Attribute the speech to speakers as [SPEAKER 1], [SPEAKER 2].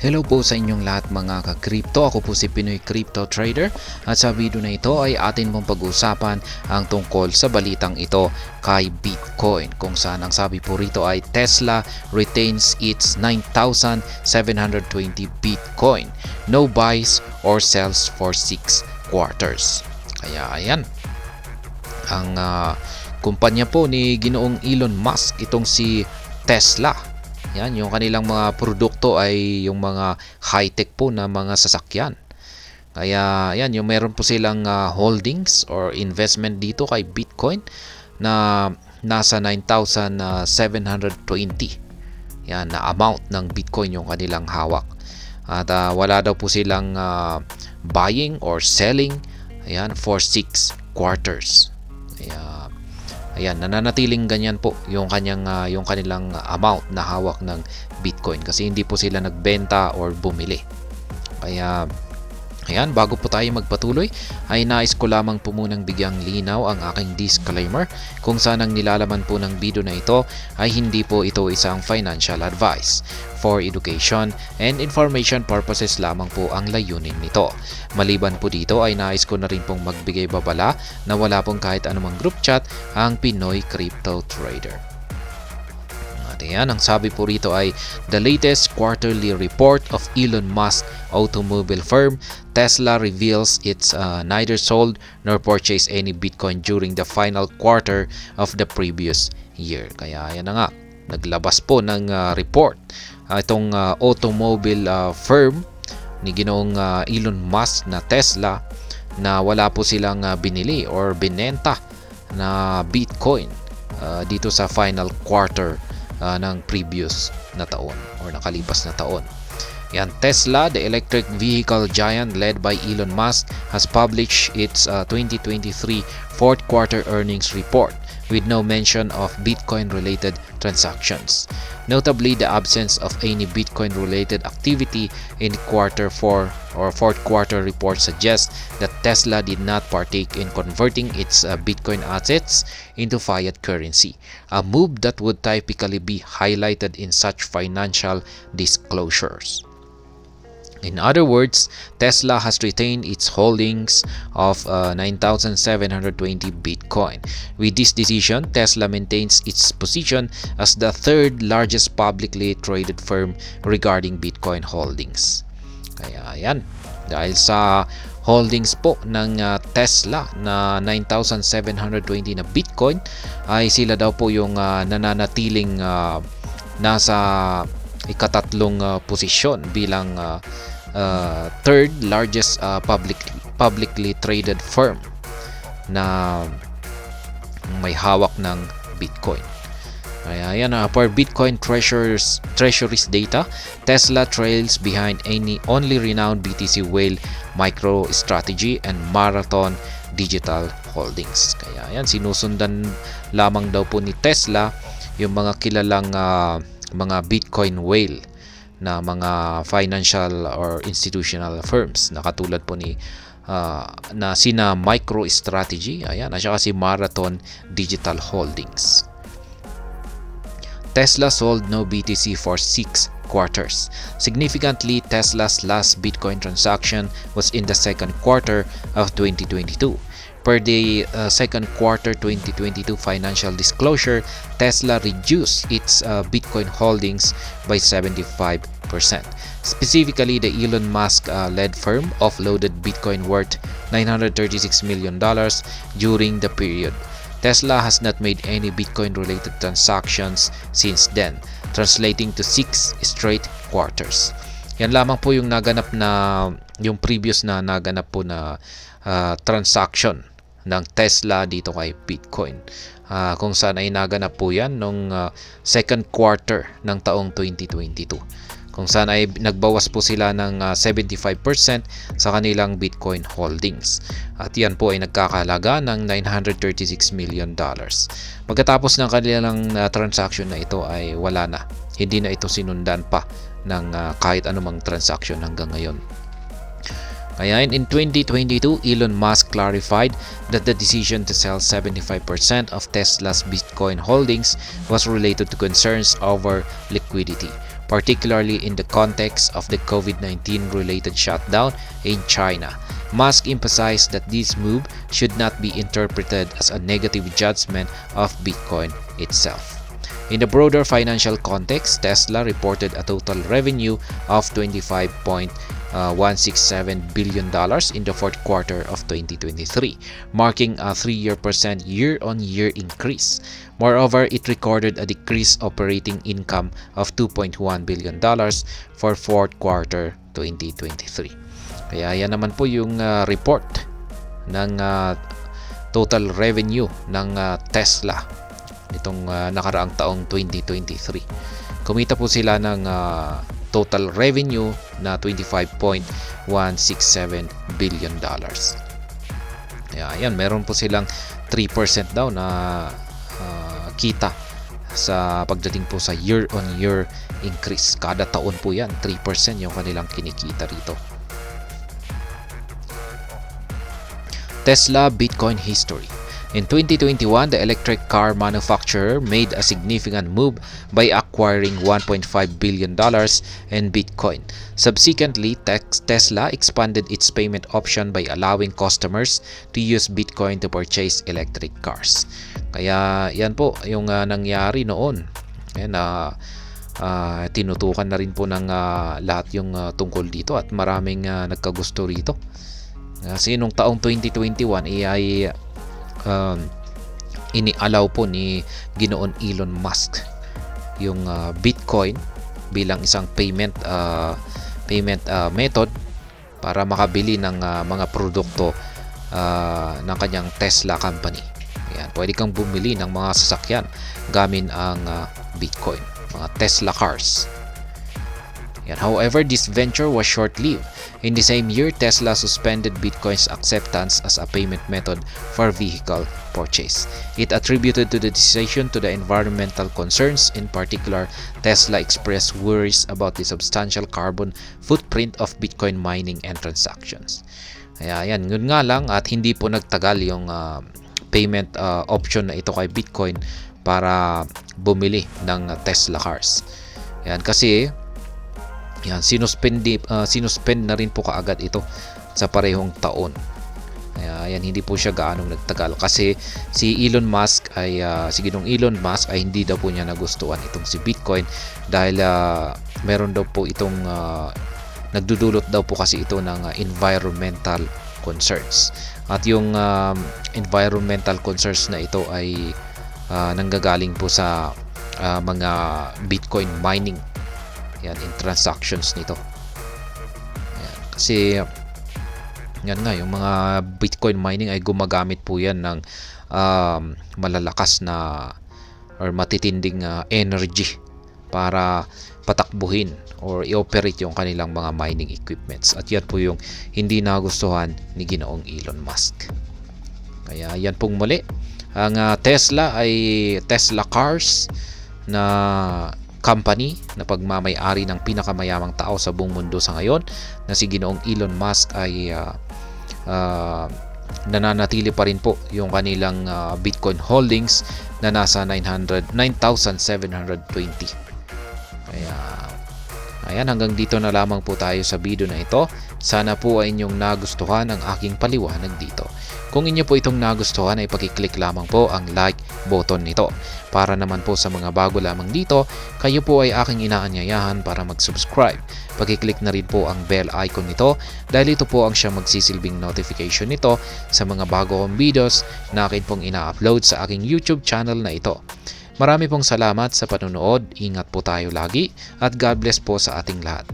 [SPEAKER 1] Hello po sa inyong lahat mga ka-crypto. Ako po si Pinoy Crypto Trader at sa video na ito ay atin pong pag-usapan ang tungkol sa balitang ito kay Bitcoin, kung saan ang sabi po rito ay Tesla retains its 9,720 Bitcoin, no buys or sells for 6 quarters. Kaya ayan, ang kumpanya po ni Ginoong Elon Musk, itong si Tesla. Yan, yung kanilang mga produkto ay yung mga high-tech po na mga sasakyan. Kaya yan, yung meron po silang holdings or investment dito kay Bitcoin na nasa 9,720. Yan, na amount ng Bitcoin yung kanilang hawak. At wala daw po silang buying or selling, ayan, for 6 quarters. Kaya ayan, nananatiling ganyan po yung kanilang amount na hawak ng Bitcoin kasi hindi po sila nagbenta or bumili. Kaya ayan, bago po tayo magpatuloy ay nais ko lamang po munang bigyang linaw ang aking disclaimer kung saan ang nilalaman po ng video na ito ay hindi po ito isang financial advice. For education and information purposes lamang po ang layunin nito. Maliban po dito ay nais ko na rin pong magbigay babala na wala pong kahit anumang group chat ang Pinoy Crypto Trader. At yan, ang sabi po rito ay the latest quarterly report of Elon Musk automobile firm Tesla reveals it's neither sold nor purchased any Bitcoin during the final quarter of the previous year. Kaya yan na nga, naglabas po ng report itong automobile firm ni Ginoong Elon Musk na Tesla na wala po silang binili or binenta na Bitcoin dito sa final quarter ng previous na taon or nakalipas na taon. Yan, Tesla, the electric vehicle giant led by Elon Musk, has published its 2023 fourth quarter earnings report with no mention of Bitcoin-related transactions. Notably, the absence of any Bitcoin-related activity in quarter 4 or fourth quarter report suggests that Tesla did not partake in converting its Bitcoin assets into fiat currency, a move that would typically be highlighted in such financial disclosures. In other words, Tesla has retained its holdings of 9,720 Bitcoin. With this decision, Tesla maintains its position as the third largest publicly traded firm regarding Bitcoin holdings. Kaya yan, dahil sa holdings po ng Tesla na 9,720 na Bitcoin, ay sila daw po yung nananatiling nasa ikatatlong posisyon bilang third largest publicly traded firm na may hawak ng Bitcoin. Kaya yan, per Bitcoin Treasuries data, Tesla trails behind only renowned BTC Whale MicroStrategy and Marathon Digital Holdings. Kaya yan, sinusundan lamang daw po ni Tesla yung mga kilalang mga Bitcoin whale na mga financial or institutional firms na katulad po ni na sina MicroStrategy, ayan, at saka si Marathon Digital Holdings. Tesla sold no BTC for 6 quarters. Significantly, Tesla's last Bitcoin transaction was in the second quarter of 2022. Per the second quarter 2022 financial disclosure, Tesla reduced its Bitcoin holdings by 75%. Specifically, the Elon Musk-led firm offloaded Bitcoin worth $936 million during the period. Tesla has not made any Bitcoin-related transactions since then, translating to 6 straight quarters. Yan lamang po yung naganap na, yung previous na naganap po na transaction ng Tesla dito kay Bitcoin, kung saan ay naganap po yan nung second quarter ng taong 2022, kung saan ay nagbawas po sila ng 75% sa kanilang Bitcoin holdings, at yan po ay nagkakahalaga ng $936 million. Pagkatapos ng kanilang transaction na ito ay wala na, hindi na ito sinundan pa ng kahit anumang transaction hanggang ngayon. Kaya in 2022, Elon Musk clarified that the decision to sell 75% of Tesla's Bitcoin holdings was related to concerns over liquidity, particularly in the context of the COVID-19 related shutdown in China. Musk emphasized that this move should not be interpreted as a negative judgment of Bitcoin itself. In the broader financial context, Tesla reported a total revenue of $25.167 billion in the fourth quarter of 2023, marking a 3% year-on-year increase. Moreover, it recorded a decreased operating income of $2.1 billion for fourth quarter 2023. Kaya yan naman po yung report ng total revenue ng Tesla nitong nakaraang taong 2023. Kumita po sila ng total revenue na $25.167 billion. Ayan, meron po silang 3% daw na kita sa pagdating po sa year-on-year increase. Kada taon po yan, 3% yung kanilang kinikita rito. Tesla Bitcoin history. In 2021, the electric car manufacturer made a significant move by acquiring $1.5 billion in Bitcoin. Subsequently, Tesla expanded its payment option by allowing customers to use Bitcoin to purchase electric cars. Kaya yan po yung nangyari noon. Ayan, tinutukan na rin po ng lahat yung tungkol dito at maraming nagkagusto rito. Kasi nung taong 2021 ay inialaw po ni Ginoon Elon Musk yung Bitcoin bilang isang payment method para makabili ng mga produkto ng kanyang Tesla company. Ayan, pwede kang bumili ng mga sasakyan gamit ang Bitcoin, mga Tesla cars. Ayan, however, this venture was short-lived. In the same year, Tesla suspended Bitcoin's acceptance as a payment method for vehicle purchase. It attributed to the decision to the environmental concerns. In particular, Tesla expressed worries about the substantial carbon footprint of Bitcoin mining and transactions. Ayan, yun nga lang at hindi po nagtagal yung payment option na ito kay Bitcoin para bumili ng Tesla cars. Ayan, kasi yan, sinuspend na rin po kaagad ito sa parehong taon. Ayan, hindi po siya gaanong nagtagal kasi si Elon Musk ay si Ginong Elon Musk ay hindi daw po niya nagustuhan itong si Bitcoin dahil meron daw po itong nagdudulot daw po kasi ito ng environmental concerns. At yung environmental concerns na ito ay nanggagaling po sa mga Bitcoin mining. Yan, in transactions nito. Yan, kasi yan nga, yung mga Bitcoin mining ay gumagamit po yan ng malalakas na or matitinding energy para patakbuhin or i-operate yung kanilang mga mining equipments. At yan po yung hindi nagustuhan ni Ginoong Elon Musk. Kaya yan pong muli. Ang Tesla ay Tesla Cars na company na pagmamay-ari ng pinakamayamang tao sa buong mundo sa ngayon na si Ginoong Elon Musk ay nananatili pa rin po yung kanilang Bitcoin holdings na nasa 9,720. Kaya ayan, hanggang dito na lamang po tayo sa video na ito. Sana po ay inyong nagustuhan ang aking paliwanag dito. Kung inyo po itong nagustuhan ay pakiclick lamang po ang like button nito. Para naman po sa mga bago lamang dito, kayo po ay aking inaanyayahan para mag-subscribe. Pakiclick na rin po ang bell icon nito dahil ito po ang siyang magsisilbing notification nito sa mga bago kong videos na akin pong ina-upload sa aking YouTube channel na ito. Marami pong salamat sa panonood, ingat po tayo lagi at God bless po sa ating lahat.